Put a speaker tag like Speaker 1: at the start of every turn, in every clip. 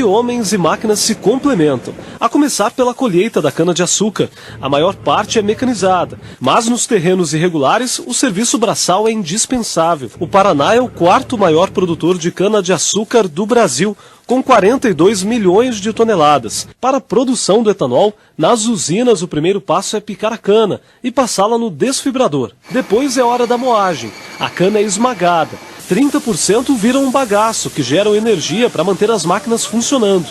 Speaker 1: homens e máquinas se complementam, a começar pela colheita da cana-de-açúcar. A maior parte é mecanizada, mas nos terrenos irregulares o serviço braçal é indispensável. O Paraná é o quarto maior produtor de cana-de-açúcar do Brasil, com 42 milhões de toneladas. Para a produção do etanol, nas usinas o primeiro passo é picar a cana e passá-la no desfibrador. Depois é hora da moagem. A cana é esmagada. 30% viram um bagaço, que gera energia para manter as máquinas funcionando.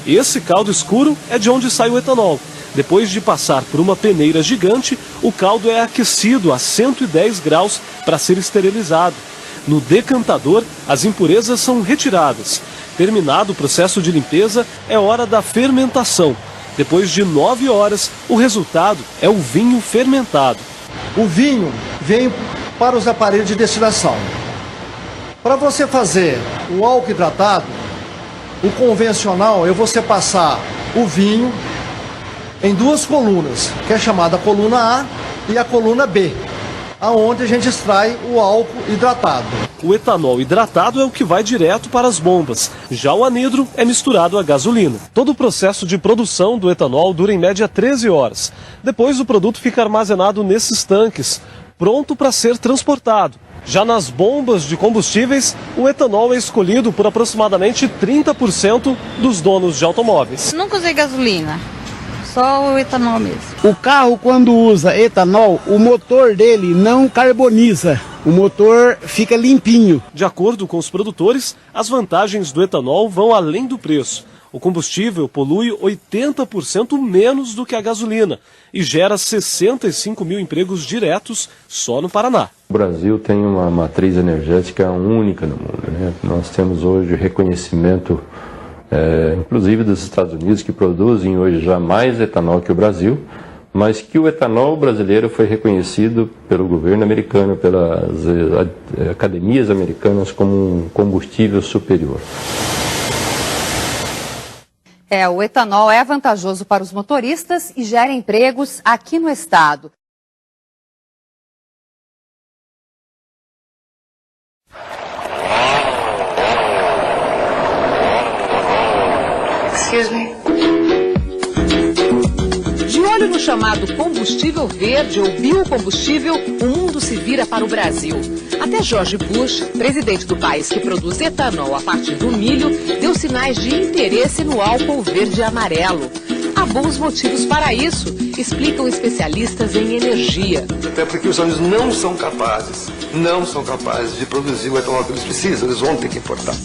Speaker 1: Esse caldo escuro é de onde sai o etanol. Depois de passar por uma peneira gigante, o caldo é aquecido a 110 graus para ser esterilizado. No decantador, as impurezas são retiradas. Terminado o processo de limpeza, é hora da fermentação. Depois de 9 horas, o resultado é o vinho fermentado.
Speaker 2: O vinho vem para os aparelhos de destilação. Para você fazer o álcool hidratado, o convencional é você passar o vinho em duas colunas, que é chamada a coluna A e a coluna B, aonde a gente extrai o álcool hidratado.
Speaker 1: O etanol hidratado é o que vai direto para as bombas. Já o anidro é misturado à gasolina. Todo o processo de produção do etanol dura em média 13 horas. Depois o produto fica armazenado nesses tanques, pronto para ser transportado. Já nas bombas de combustíveis, o etanol é escolhido por aproximadamente 30% dos donos de automóveis.
Speaker 3: Nunca usei gasolina. Só o etanol mesmo.
Speaker 4: O carro, quando usa etanol, o motor dele não carboniza. O motor fica limpinho.
Speaker 1: De acordo com os produtores, as vantagens do etanol vão além do preço. O combustível polui 80% menos do que a gasolina e gera 65 mil empregos diretos só no Paraná.
Speaker 5: O Brasil tem uma matriz energética única no mundo, né? Nós temos hoje reconhecimento inclusive dos Estados Unidos, que produzem hoje já mais etanol que o Brasil, mas que o etanol brasileiro foi reconhecido pelo governo americano, pelas academias americanas, como um combustível superior.
Speaker 6: O etanol é vantajoso para os motoristas e gera empregos aqui no estado.
Speaker 7: De olho no chamado combustível verde ou biocombustível, o mundo se vira para o Brasil. Até George Bush, presidente do país que produz etanol a partir do milho, deu sinais de interesse no álcool verde e amarelo. Há bons motivos para isso, explicam especialistas em energia.
Speaker 8: Até porque os Estados Unidos não são capazes de produzir o etanol que eles precisam, eles vão ter que importar.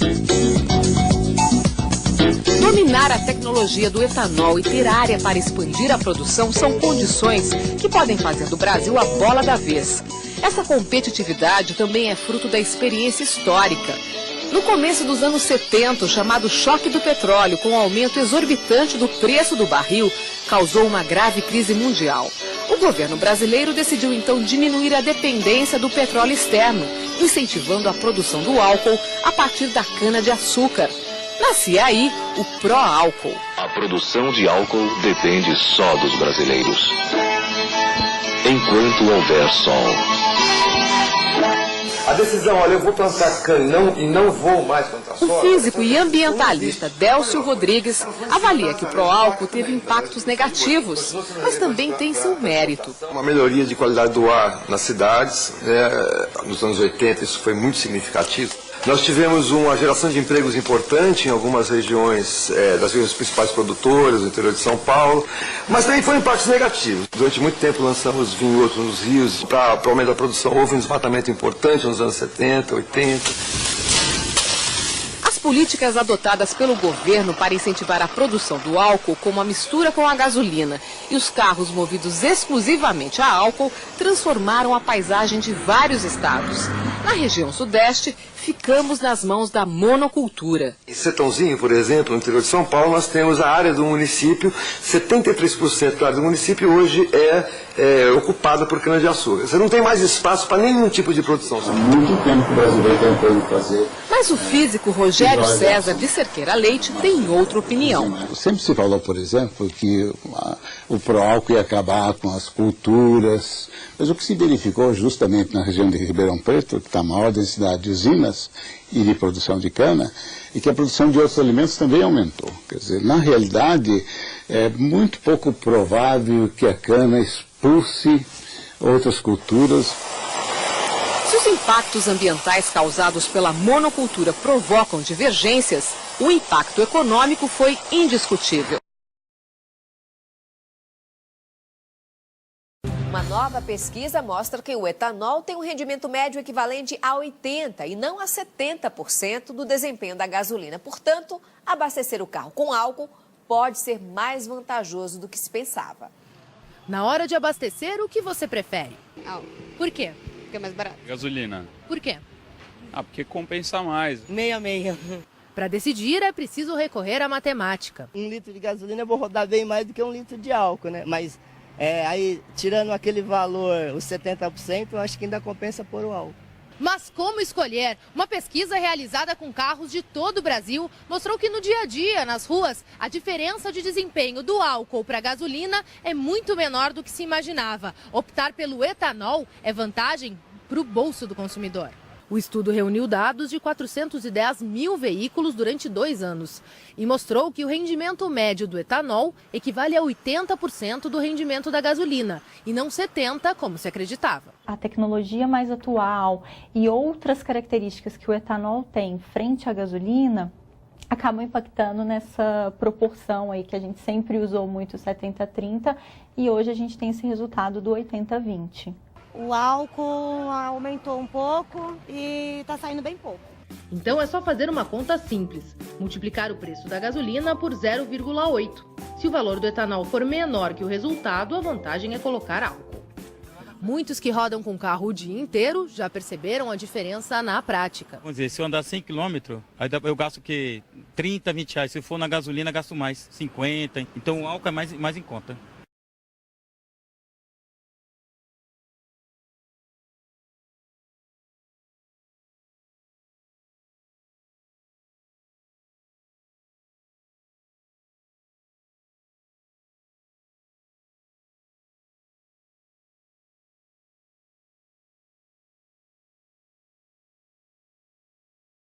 Speaker 7: Dominar a tecnologia do etanol e ter área para expandir a produção são condições que podem fazer do Brasil a bola da vez. Essa competitividade também é fruto da experiência histórica. No começo dos anos 70, o chamado choque do petróleo, com o aumento exorbitante do preço do barril, causou uma grave crise mundial. O governo brasileiro decidiu então diminuir a dependência do petróleo externo, incentivando a produção do álcool a partir da cana-de-açúcar. Nascia aí o pró-álcool.
Speaker 9: A produção de álcool depende só dos brasileiros. Enquanto houver sol.
Speaker 8: A decisão, olha, eu vou plantar cana e não vou mais plantar soja.
Speaker 7: O físico e ambientalista Délcio Rodrigues avalia que o pró-álcool teve impactos negativos, mas também tem seu mérito.
Speaker 8: Uma melhoria de qualidade do ar nas cidades, nos anos 80 isso foi muito significativo. Nós tivemos uma geração de empregos importante em algumas regiões, das regiões principais produtoras, do interior de São Paulo, mas também foram impactos negativos. Durante muito tempo lançamos vinhotos nos rios para o aumento da produção. Houve um desmatamento importante nos anos 70, 80.
Speaker 7: As políticas adotadas pelo governo para incentivar a produção do álcool, como a mistura com a gasolina e os carros movidos exclusivamente a álcool, transformaram a paisagem de vários estados. Na região sudeste, ficamos nas mãos da monocultura.
Speaker 8: Em Sertãozinho, por exemplo, no interior de São Paulo, nós temos a área do município, 73% da área do município hoje é ocupada por cana-de-açúcar. Você não tem mais espaço para nenhum tipo de produção.
Speaker 5: Há muito tempo que o brasileiro tentando fazer.
Speaker 7: Mas o físico Rogério César de Cerqueira Leite tem outra opinião.
Speaker 10: Sempre se falou, por exemplo, que o pró-álcool ia acabar com as culturas, mas o que se verificou justamente na região de Ribeirão Preto, que está a maior densidade de usinas e de produção de cana, e que a produção de outros alimentos também aumentou. Quer dizer, na realidade, é muito pouco provável que a cana expulse outras culturas.
Speaker 7: Se os impactos ambientais causados pela monocultura provocam divergências, o impacto econômico foi indiscutível.
Speaker 11: Uma nova pesquisa mostra que o etanol tem um rendimento médio equivalente a 80% e não a 70% do desempenho da gasolina. Portanto, abastecer o carro com álcool pode ser mais vantajoso do que se pensava.
Speaker 12: Na hora de abastecer, o que você prefere?
Speaker 13: Álcool.
Speaker 12: Por quê?
Speaker 13: Porque é mais barato.
Speaker 14: Gasolina.
Speaker 12: Por quê?
Speaker 14: Porque compensa mais.
Speaker 13: Meia.
Speaker 12: Para decidir, é preciso recorrer à matemática.
Speaker 15: 1 litro de gasolina eu vou rodar bem mais do que 1 litro de álcool, né? Mas aí, tirando aquele valor, os 70%, eu acho que ainda compensa pôr o álcool.
Speaker 12: Mas como escolher? Uma pesquisa realizada com carros de todo o Brasil mostrou que no dia a dia, nas ruas, a diferença de desempenho do álcool para a gasolina é muito menor do que se imaginava. Optar pelo etanol é vantagem para o bolso do consumidor. O estudo reuniu dados de 410 mil veículos durante 2 anos e mostrou que o rendimento médio do etanol equivale a 80% do rendimento da gasolina e não 70%, como se acreditava.
Speaker 16: A tecnologia mais atual e outras características que o etanol tem frente à gasolina acabam impactando nessa proporção aí que a gente sempre usou muito 70-30 e hoje a gente tem esse resultado do 80-20.
Speaker 17: O álcool aumentou um pouco e está saindo bem pouco.
Speaker 12: Então é só fazer uma conta simples, multiplicar o preço da gasolina por 0,8. Se o valor do etanol for menor que o resultado, a vantagem é colocar álcool. Muitos que rodam com carro o dia inteiro já perceberam a diferença na prática.
Speaker 18: Vamos dizer, se eu andar 100 km, aí eu gasto o quê? 30, 20 reais. Se eu for na gasolina, gasto mais, 50. Então o álcool é mais em conta.